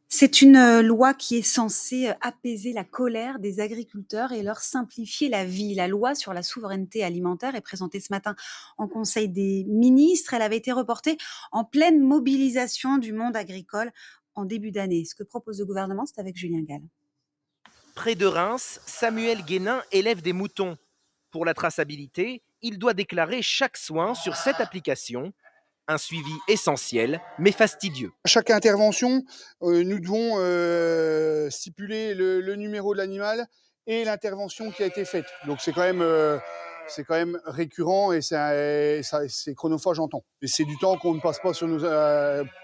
C'est une loi qui est censée apaiser la colère des agriculteurs et leur simplifier la vie. La loi sur la souveraineté alimentaire est présentée ce matin en Conseil des ministres. Elle avait été reportée en pleine mobilisation du monde agricole en début d'année. Ce que propose le gouvernement, c'est avec Julien Gall. Près de Reims, Samuel Guénin élève des moutons. Pour la traçabilité, il doit déclarer chaque soin sur cette application. Un suivi essentiel, mais fastidieux. À chaque intervention, nous devons stipuler le numéro de l'animal et l'intervention qui a été faite. Donc c'est quand même récurrent et c'est chronophage en temps. Et c'est du temps qu'on ne passe pas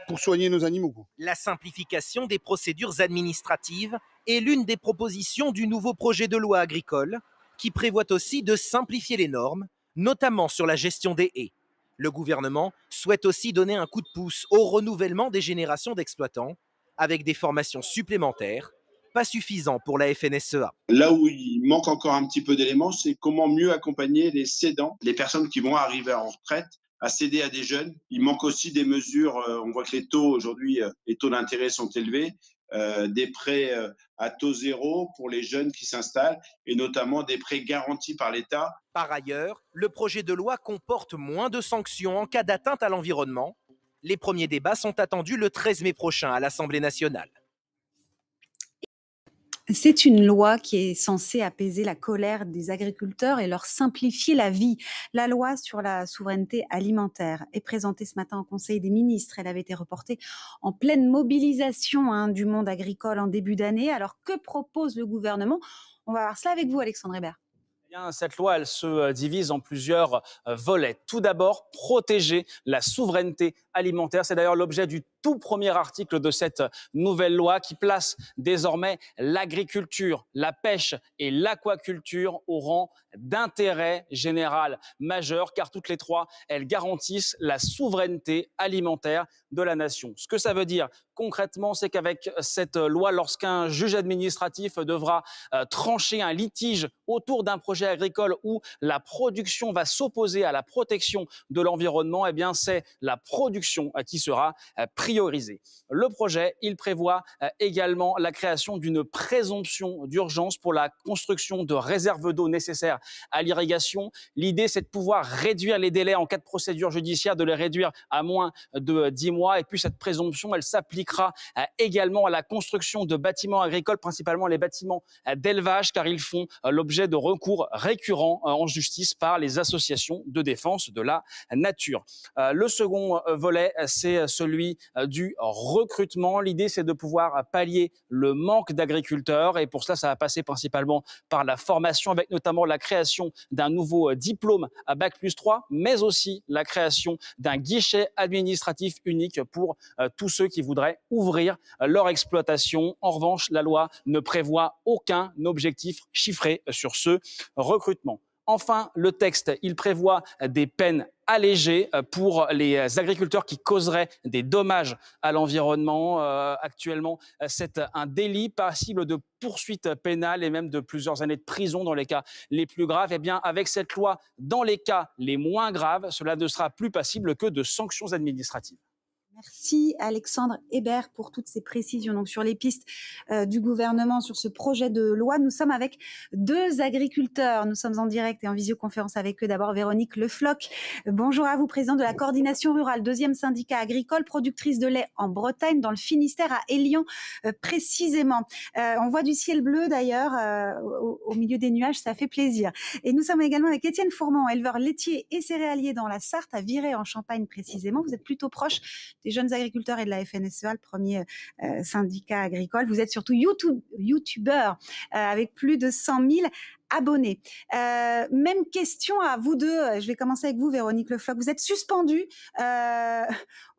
pour soigner nos animaux, quoi. La simplification des procédures administratives est l'une des propositions du nouveau projet de loi agricole, qui prévoit aussi de simplifier les normes, notamment sur la gestion des haies. Le gouvernement souhaite aussi donner un coup de pouce au renouvellement des générations d'exploitants, avec des formations supplémentaires, pas suffisant pour la FNSEA. Là où il manque encore un petit peu d'éléments, c'est comment mieux accompagner les cédants, les personnes qui vont arriver en retraite, à céder à des jeunes. Il manque aussi des mesures, on voit que les taux aujourd'hui, les taux d'intérêt sont élevés, des prêts à taux zéro pour les jeunes qui s'installent et notamment des prêts garantis par l'État. Par ailleurs, le projet de loi comporte moins de sanctions en cas d'atteinte à l'environnement. Les premiers débats sont attendus le 13 mai prochain à l'Assemblée nationale. C'est une loi qui est censée apaiser la colère des agriculteurs et leur simplifier la vie. La loi sur la souveraineté alimentaire est présentée ce matin au Conseil des ministres. Elle avait été reportée en pleine mobilisation du monde agricole en début d'année. Alors, que propose le gouvernement? On va voir cela avec vous, Alexandre Hébert. Cette loi, elle se divise en plusieurs volets. Tout d'abord, protéger la souveraineté alimentaire. C'est d'ailleurs l'objet du tout premier article de cette nouvelle loi qui place désormais l'agriculture, la pêche et l'aquaculture au rang d'intérêt général majeur, car toutes les trois, elles garantissent la souveraineté alimentaire de la nation. Ce que ça veut dire concrètement, c'est qu'avec cette loi, lorsqu'un juge administratif devra trancher un litige autour d'un projet agricole où la production va s'opposer à la protection de l'environnement, eh bien c'est la production qui sera priorisée. Le projet, il prévoit également la création d'une présomption d'urgence pour la construction de réserves d'eau nécessaires à l'irrigation. L'idée, c'est de pouvoir réduire les délais en cas de procédure judiciaire, de les réduire à moins de 10 mois. Et puis cette présomption, elle s'appliquera également à la construction de bâtiments agricoles, principalement les bâtiments d'élevage, car ils font l'objet de recours récurrents en justice par les associations de défense de la nature. Le second volet, c'est celui du recrutement. L'idée, c'est de pouvoir pallier le manque d'agriculteurs et pour cela, ça va passer principalement par la formation avec notamment la création d'un nouveau diplôme à Bac+3, mais aussi la création d'un guichet administratif unique pour tous ceux qui voudraient ouvrir leur exploitation. En revanche, la loi ne prévoit aucun objectif chiffré sur ce recrutement. Enfin, le texte, il prévoit des peines allégées pour les agriculteurs qui causeraient des dommages à l'environnement. Actuellement, c'est un délit passible de poursuites pénales et même de plusieurs années de prison dans les cas les plus graves. Eh bien, avec cette loi, dans les cas les moins graves, cela ne sera plus passible que de sanctions administratives. Merci Alexandre Hébert pour toutes ces précisions. Donc sur les pistes du gouvernement sur ce projet de loi, nous sommes avec deux agriculteurs. Nous sommes en direct et en visioconférence avec eux. D'abord Véronique Le Floch. Bonjour à vous, présidente de la coordination rurale, deuxième syndicat agricole, productrice de lait en Bretagne, dans le Finistère, à Élion précisément. On voit du ciel bleu d'ailleurs au milieu des nuages, ça fait plaisir. Et nous sommes également avec Étienne Fourmont, éleveur laitier et céréalier dans la Sarthe, à Viré en Champagne précisément. Vous êtes plutôt proche des jeunes agriculteurs et de la FNSEA, le premier syndicat agricole. Vous êtes surtout youtubeur avec plus de 100 000 abonnés. Même question à vous deux. Je vais commencer avec vous, Véronique Le Floch. Vous êtes suspendue à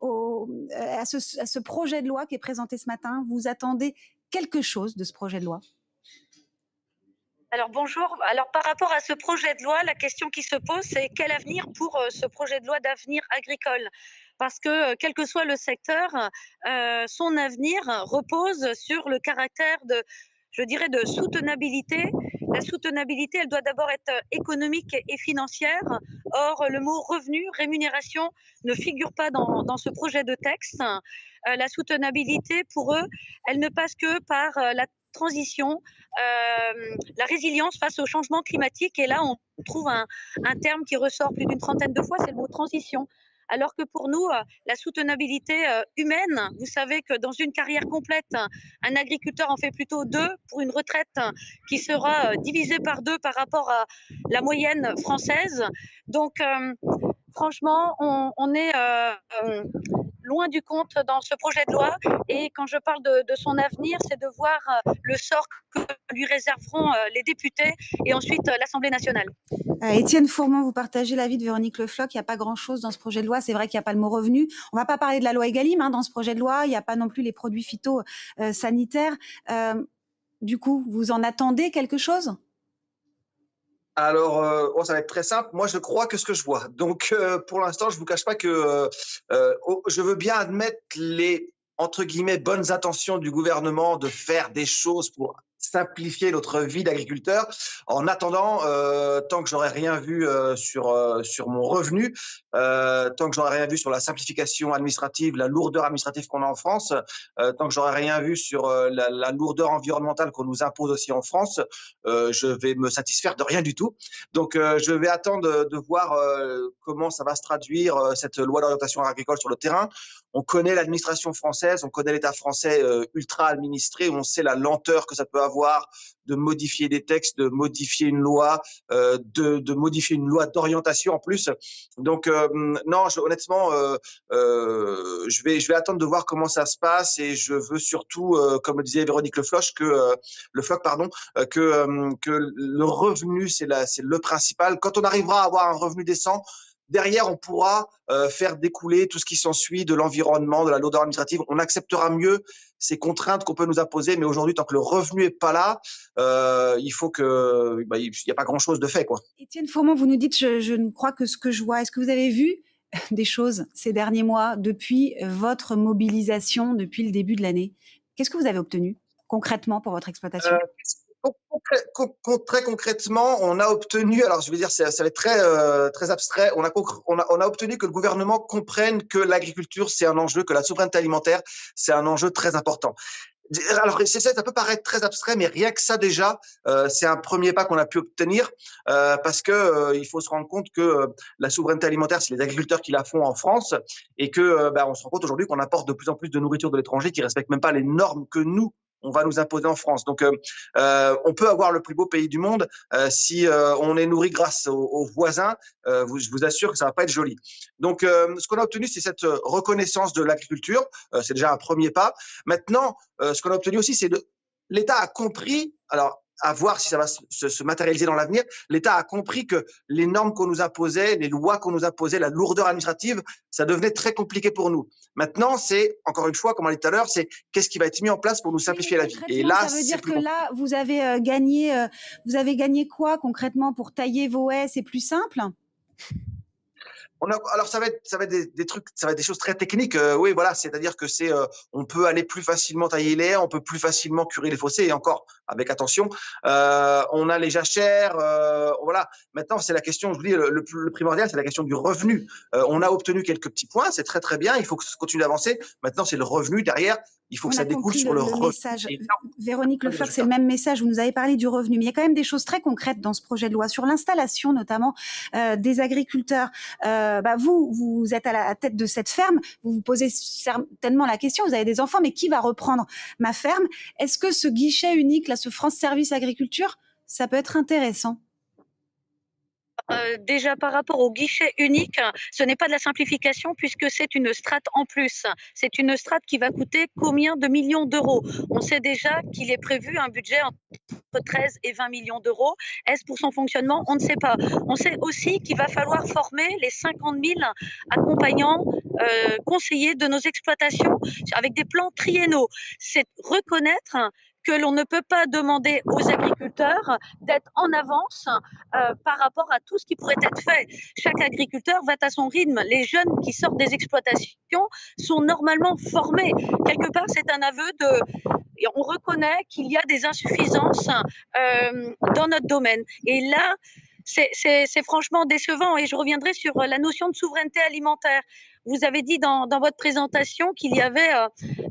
ce projet de loi qui est présenté ce matin. Vous attendez quelque chose de ce projet de loi? Alors bonjour. Alors par rapport à ce projet de loi, la question qui se pose, c'est quel avenir pour ce projet de loi d'avenir agricole? Parce que quel que soit le secteur, son avenir repose sur le caractère de soutenabilité. La soutenabilité, elle doit d'abord être économique et financière. Or, le mot revenu, rémunération, ne figure pas dans ce projet de texte. La soutenabilité, pour eux, elle ne passe que par la transition, la résilience face au changement climatique. Et là, on trouve un terme qui ressort plus d'une trentaine de fois, c'est le mot transition. Alors que pour nous, la soutenabilité humaine, vous savez que dans une carrière complète, un agriculteur en fait plutôt 2 pour une retraite qui sera divisée par 2 par rapport à la moyenne française. Donc, franchement, on est loin du compte dans ce projet de loi. Et quand je parle de son avenir, c'est de voir le sort que lui réserveront les députés et ensuite l'Assemblée nationale. Étienne Fourmont, vous partagez l'avis de Véronique Le Floch. Il n'y a pas grand-chose dans ce projet de loi. C'est vrai qu'il n'y a pas le mot revenu. On ne va pas parler de la loi Egalim dans ce projet de loi. Il n'y a pas non plus les produits phytosanitaires. Du coup, vous en attendez quelque chose ? Alors, ça va être très simple. Moi, je crois que ce que je vois. Donc, pour l'instant, je vous cache pas que je veux bien admettre les, entre guillemets, bonnes intentions du gouvernement de faire des choses pour simplifier notre vie d'agriculteur. En attendant, tant que j'aurai rien vu sur mon revenu, tant que j'aurai rien vu sur la simplification administrative, la lourdeur administrative qu'on a en France, tant que j'aurai rien vu sur la lourdeur environnementale qu'on nous impose aussi en France, je vais me satisfaire de rien du tout. Donc, je vais attendre de voir comment ça va se traduire, cette loi d'orientation agricole sur le terrain. On connaît l'administration française, on connaît l'État français ultra administré, on sait la lenteur que ça peut avoir de modifier des textes, de modifier une loi, de modifier une loi d'orientation en plus. Donc, non, honnêtement, je vais attendre de voir comment ça se passe et je veux surtout, comme le disait Véronique Le Floch, que le revenu, c'est le principal. Quand on arrivera à avoir un revenu décent, derrière, on pourra faire découler tout ce qui s'ensuit de l'environnement, de la lourdeur administrative. On acceptera mieux ces contraintes qu'on peut nous imposer. Mais aujourd'hui, tant que le revenu est pas là, il faut que, il n'y a pas grand-chose de fait, quoi. Étienne Fourmont, vous nous dites, je ne crois que ce que je vois. Est-ce que vous avez vu des choses ces derniers mois depuis votre mobilisation, depuis le début de l'année ? Qu'est-ce que vous avez obtenu concrètement pour votre exploitation ? Très concrètement, on a obtenu, alors je vais dire, ça va être très abstrait, on a obtenu que le gouvernement comprenne que l'agriculture, c'est un enjeu, que la souveraineté alimentaire, c'est un enjeu très important. Alors, ça peut paraître très abstrait, mais rien que ça déjà, c'est un premier pas qu'on a pu obtenir, parce que il faut se rendre compte que la souveraineté alimentaire, c'est les agriculteurs qui la font en France, et que on se rend compte aujourd'hui qu'on importe de plus en plus de nourriture de l'étranger qui respecte même pas les normes que nous on va nous imposer en France. Donc, on peut avoir le plus beau pays du monde si on est nourri grâce aux voisins. Je vous assure que ça va pas être joli. Donc, ce qu'on a obtenu, c'est cette reconnaissance de l'agriculture. C'est déjà un premier pas. Maintenant, ce qu'on a obtenu aussi, c'est l'État a compris. Alors, à voir si ça va se matérialiser dans l'avenir. L'État a compris que les normes qu'on nous imposait, les lois qu'on nous imposait, la lourdeur administrative, ça devenait très compliqué pour nous. Maintenant, c'est, encore une fois, comme on l'a dit tout à l'heure, c'est qu'est-ce qui va être mis en place pour nous simplifier la vie. Et là, ça veut dire que là, vous avez gagné quoi concrètement pour tailler vos haies? C'est plus simple? Alors ça va être des trucs, ça va être des choses très techniques. Oui, voilà, c'est-à-dire que on peut aller plus facilement tailler les haies, on peut plus facilement curer les fossés, et encore avec attention. On a les jachères, voilà. Maintenant, c'est la question, je vous dis, le primordial, c'est la question du revenu. On a obtenu quelques petits points, c'est très très bien. Il faut continuer d'avancer. Maintenant, c'est le revenu derrière. Il faut que ça découle sur le message. Véronique Le Floch, c'est le même message. Vous nous avez parlé du revenu, mais il y a quand même des choses très concrètes dans ce projet de loi sur l'installation, notamment des agriculteurs. Vous êtes à la tête de cette ferme. Vous vous posez certainement la question. Vous avez des enfants, mais qui va reprendre ma ferme? Est-ce que ce guichet unique, là, ce France Service Agriculture, ça peut être intéressant? Déjà par rapport au guichet unique, ce n'est pas de la simplification puisque c'est une strate en plus. C'est une strate qui va coûter combien de millions d'euros? On sait déjà qu'il est prévu un budget entre 13 et 20 millions d'euros. Est-ce pour son fonctionnement? On ne sait pas. On sait aussi qu'il va falloir former les 50 000 accompagnants, conseillers de nos exploitations avec des plans triennaux. C'est reconnaître que l'on ne peut pas demander aux agriculteurs d'être en avance par rapport à tout ce qui pourrait être fait. Chaque agriculteur va à son rythme. Les jeunes qui sortent des exploitations sont normalement formés. Quelque part, c'est un aveu et on reconnaît qu'il y a des insuffisances dans notre domaine. Et là, c'est franchement décevant et je reviendrai sur la notion de souveraineté alimentaire. Vous avez dit dans votre présentation qu'il y avait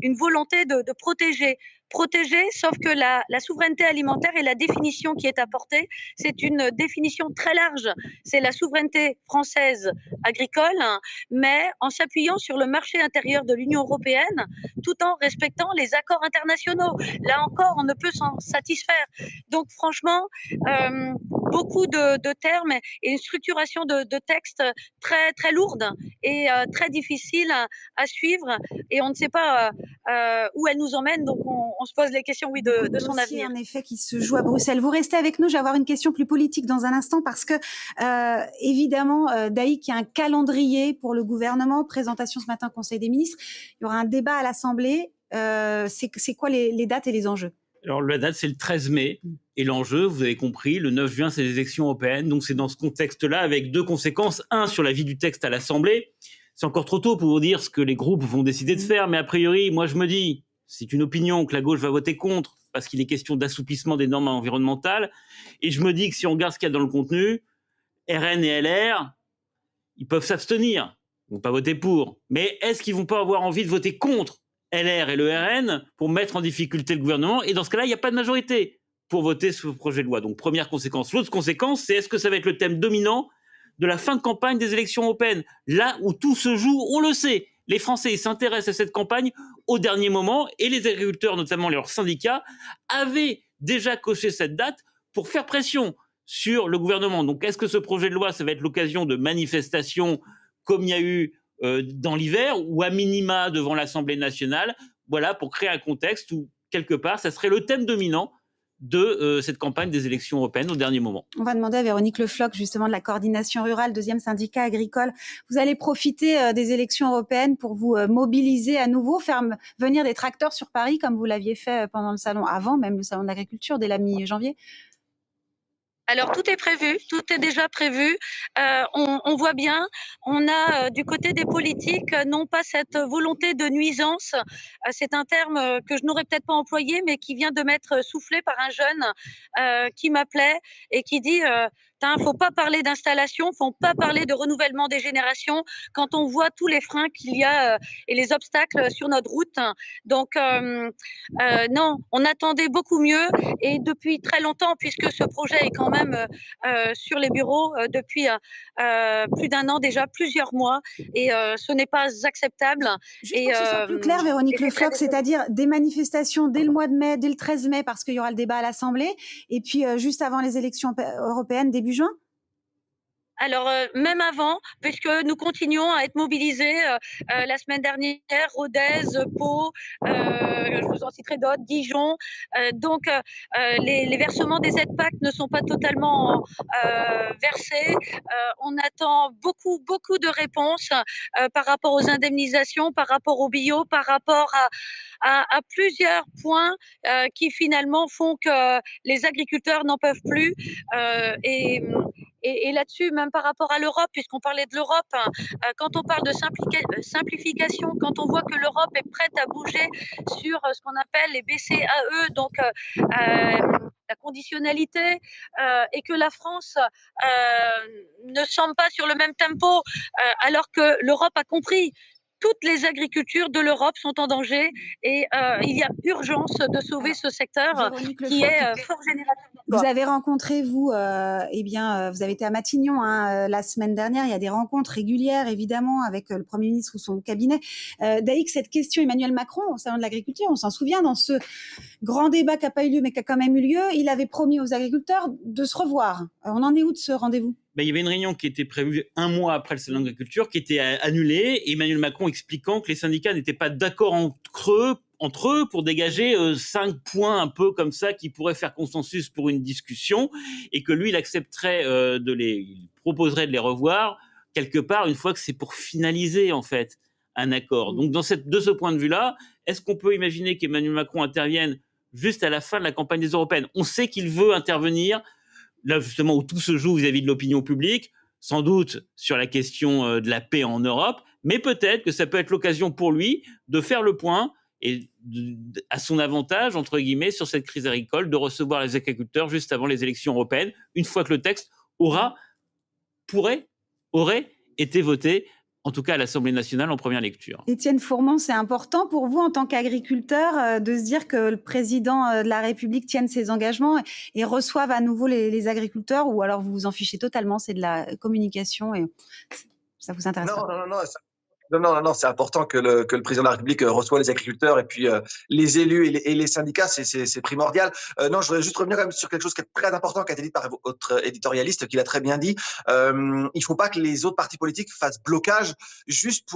une volonté de protéger. Protéger, sauf que la souveraineté alimentaire et la définition qui est apportée, c'est une définition très large. C'est la souveraineté française agricole, mais en s'appuyant sur le marché intérieur de l'Union européenne, tout en respectant les accords internationaux. Là encore, on ne peut s'en satisfaire. Donc franchement, beaucoup de termes et une structuration de textes très, très lourde et très difficile à suivre. Et on ne sait pas où elle nous emmène, donc on se pose les questions, oui, de son avenir. En effet, qui se joue à Bruxelles. Vous restez avec nous, je vais avoir une question plus politique dans un instant parce que, évidemment, Daïk, il y a un calendrier pour le gouvernement, présentation ce matin au Conseil des ministres. Il y aura un débat à l'Assemblée. C'est quoi les dates et les enjeux? Alors, la date, c'est le 13 mai. Et l'enjeu, vous avez compris, le 9 juin, c'est les élections européennes. Donc, c'est dans ce contexte-là, avec deux conséquences. Un, sur la vie du texte à l'Assemblée. C'est encore trop tôt pour vous dire ce que les groupes vont décider de faire. Mais a priori, moi, je me dis, c'est une opinion que la gauche va voter contre, parce qu'il est question d'assouplissement des normes environnementales. Et je me dis que si on regarde ce qu'il y a dans le contenu, RN et LR, ils peuvent s'abstenir. Ils ne vont pas voter pour. Mais est-ce qu'ils ne vont pas avoir envie de voter contre LR et le RN pour mettre en difficulté le gouvernement? Et dans ce cas-là, il n'y a pas de majorité pour voter ce projet de loi. Donc, première conséquence. L'autre conséquence, c'est est-ce que ça va être le thème dominant de la fin de campagne des élections européennes? Là où tout se joue, on le sait. Les Français s'intéressent à cette campagne au dernier moment et les agriculteurs, notamment leurs syndicats, avaient déjà coché cette date pour faire pression sur le gouvernement. Donc, est-ce que ce projet de loi, ça va être l'occasion de manifestations comme il y a eu dans l'hiver ou à minima devant l'Assemblée nationale, voilà, pour créer un contexte où, quelque part, ça serait le thème dominant de cette campagne des élections européennes au dernier moment. On va demander à Véronique Le Floch, justement, de la coordination rurale, deuxième syndicat agricole. Vous allez profiter des élections européennes pour vous mobiliser à nouveau, faire venir des tracteurs sur Paris, comme vous l'aviez fait pendant le salon, avant même le salon de l'agriculture, dès la mi-janvier? Alors tout est prévu, tout est déjà prévu. On voit bien, on a du côté des politiques non pas cette volonté de nuisance, c'est un terme que je n'aurais peut-être pas employé, mais qui vient de m'être soufflé par un jeune qui m'appelait et qui dit faut pas parler d'installation, faut pas parler de renouvellement des générations quand on voit tous les freins qu'il y a et les obstacles sur notre route. Donc non, on attendait beaucoup mieux et depuis très longtemps, puisque ce projet est quand même sur les bureaux depuis plus d'un an déjà, plusieurs mois, et ce n'est pas acceptable. Juste pour que ce soit plus clair, Véronique Le Floch, c'est-à-dire des manifestations dès le mois de mai, dès le 13 mai, parce qu'il y aura le débat à l'Assemblée, et puis juste avant les élections européennes, début juin? Alors, même avant, puisque nous continuons à être mobilisés la semaine dernière, Rodez, Pau, je vous en citerai d'autres, Dijon. Donc, les versements des aides PAC ne sont pas totalement versés. On attend beaucoup de réponses par rapport aux indemnisations, par rapport au bio, par rapport à plusieurs points qui finalement font que les agriculteurs n'en peuvent plus. Et là-dessus, même par rapport à l'Europe, puisqu'on parlait de l'Europe, quand on parle de simplification, quand on voit que l'Europe est prête à bouger sur ce qu'on appelle les BCAE, donc la conditionnalité, et que la France ne semble pas sur le même tempo, alors que l'Europe a compris. Toutes les agricultures de l'Europe sont en danger et il y a urgence de sauver ce secteur qui est fort générateur d'emplois. Vous avez rencontré, vous avez été à Matignon la semaine dernière. Il y a des rencontres régulières, évidemment, avec le Premier ministre ou son cabinet. Daïk, cette question, Emmanuel Macron, au Salon de l'Agriculture, on s'en souvient, dans ce grand débat qui n'a pas eu lieu, mais qui a quand même eu lieu, il avait promis aux agriculteurs de se revoir. On en est où de ce rendez-vous? Il y avait une réunion qui était prévue un mois après le Salon de l'Agriculture, qui était annulée, et Emmanuel Macron expliquant que les syndicats n'étaient pas d'accord entre eux pour dégager 5 points un peu comme ça qui pourraient faire consensus pour une discussion, et que lui, il accepterait il proposerait de les revoir quelque part une fois que c'est pour finaliser en fait un accord. Donc de ce point de vue-là, est-ce qu'on peut imaginer qu'Emmanuel Macron intervienne juste à la fin de la campagne des européennes? On sait qu'il veut intervenir là justement où tout se joue vis-à-vis de l'opinion publique, sans doute sur la question de la paix en Europe, mais peut-être que ça peut être l'occasion pour lui de faire le point et à son avantage, entre guillemets, sur cette crise agricole, de recevoir les agriculteurs juste avant les élections européennes, une fois que le texte aurait été voté, en tout cas à l'Assemblée nationale en première lecture. Étienne Fourmont, c'est important pour vous en tant qu'agriculteur de se dire que le président de la République tienne ses engagements et reçoive à nouveau les agriculteurs, ou alors vous vous en fichez totalement, c'est de la communication et ça vous intéresse pas? Non, c'est important que le président de la République reçoive les agriculteurs et puis les élus et les syndicats, c'est primordial. Non, je voudrais juste revenir quand même sur quelque chose qui est très important, qui a été dit par votre éditorialiste, qui l'a très bien dit. Il faut pas que les autres partis politiques fassent blocage juste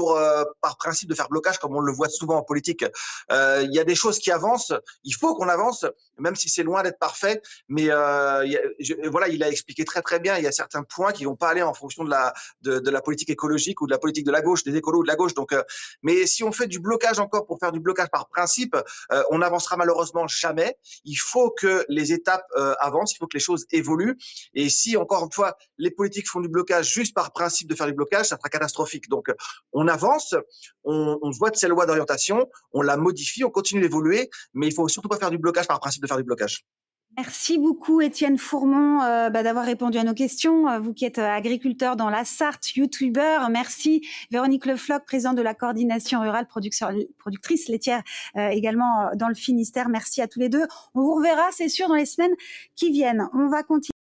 par principe de faire blocage, comme on le voit souvent en politique. Il y a des choses qui avancent, il faut qu'on avance, même si c'est loin d'être parfait. Mais voilà, il a expliqué très très bien. Il y a certains points qui vont pas aller en fonction de la politique écologique ou de la politique de la gauche, des écolos de la gauche. Donc, mais si on fait du blocage encore pour faire du blocage par principe, on n'avancera malheureusement jamais. Il faut que les étapes avancent, il faut que les choses évoluent. Et si, encore une fois, les politiques font du blocage juste par principe de faire du blocage, ça sera catastrophique. Donc, on avance, on vote ces lois d'orientation, on la modifie, on continue d'évoluer, mais il faut surtout pas faire du blocage par principe de faire du blocage. Merci beaucoup Étienne Fourmont d'avoir répondu à nos questions. Vous qui êtes agriculteur dans la Sarthe, youtubeur, merci. Véronique Lefloc, présidente de la coordination rurale, productrice laitière également dans le Finistère. Merci à tous les deux. On vous reverra, c'est sûr, dans les semaines qui viennent. On va continuer.